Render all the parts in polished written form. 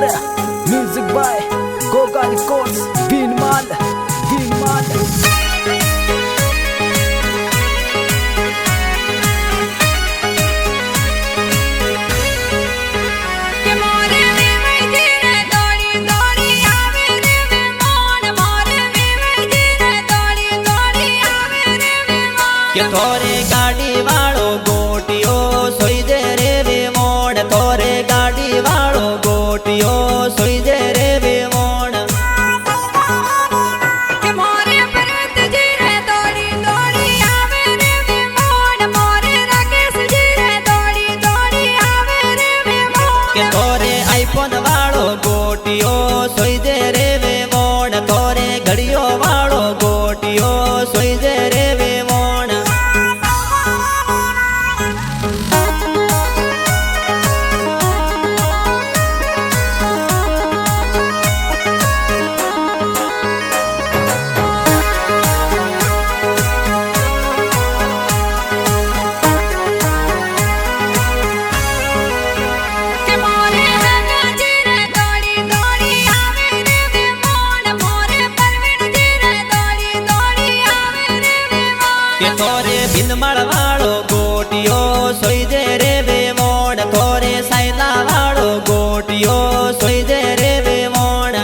Amar, music by Goga Records, Vinmal, Vinmal. थोरे गाड़ी वालो गोटियो सोई दे रे वे मोड़ थोरे गाड़ी वालो गोटियो सोई दे रे वे मोड़ के मोरे पर्वत जी रे दौड़ी दौड़ी आवे रे वे मोड़ मोरे राकेश जी रे दौड़ी दौड़ी आवे रे वे मोड़ के थोरे आईफोन वालो गोटियो सोई दे रे वे मोड़ थोरे घड़ियो वालो गोटियो सोई दे रे वे मोड़ थोरे भिनमड़ वालो गोटियो सोई दे रे वे मोड़ थोरे साइला वालो गोटियो सोई दे रे वे मोड़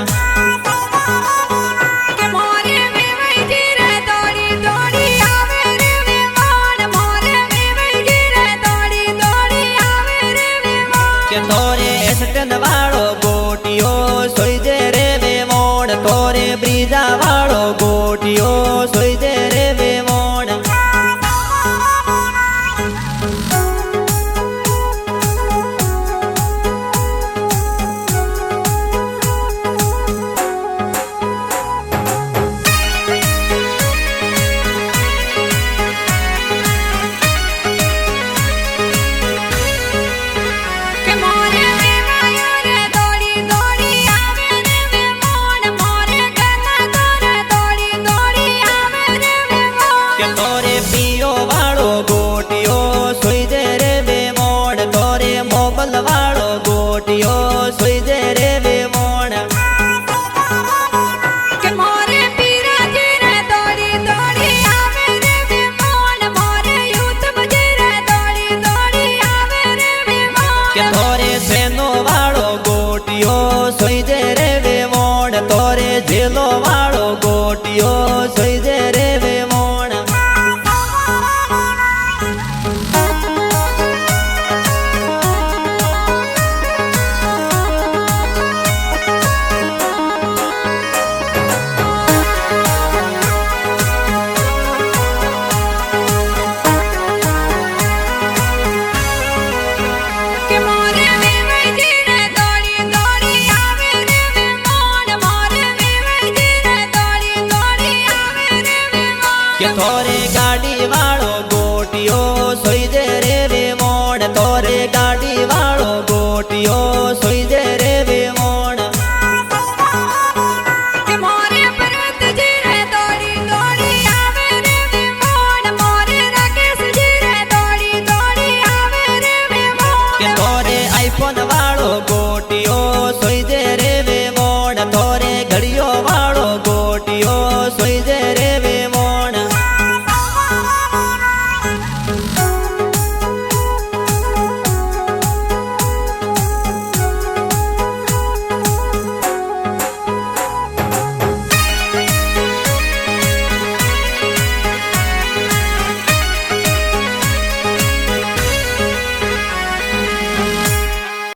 के मोरे वेवई जी रे दौड़ी दौड़ी आवे रे वे मोड़ मोरे वेवई जी रे दौड़ी दौड़ी आवे रे वे मोड़ के थोरे एस्टन वालो गोटियो सोई दे रे वे मोड़ थोरे ब्रीजा वालो गोटियो सोई दे रे वे मोड़ वालो गोटियो सोई दे रे वे मोड़ के मोरे पीरा जी रे दौड़ी दौड़ी आवे रे वे मोड़ मोरे यूट्यूब जी रे दौड़ी दौड़ी आवे रे वे मोड़ के थोरे सेनो वालो गोटियो सोई दे रे वे मोड़ थोरे झेलो वालो गोटियो सोई दे रे वे मोड़ थोरे गाड़ी वालो गोटियो सोई दे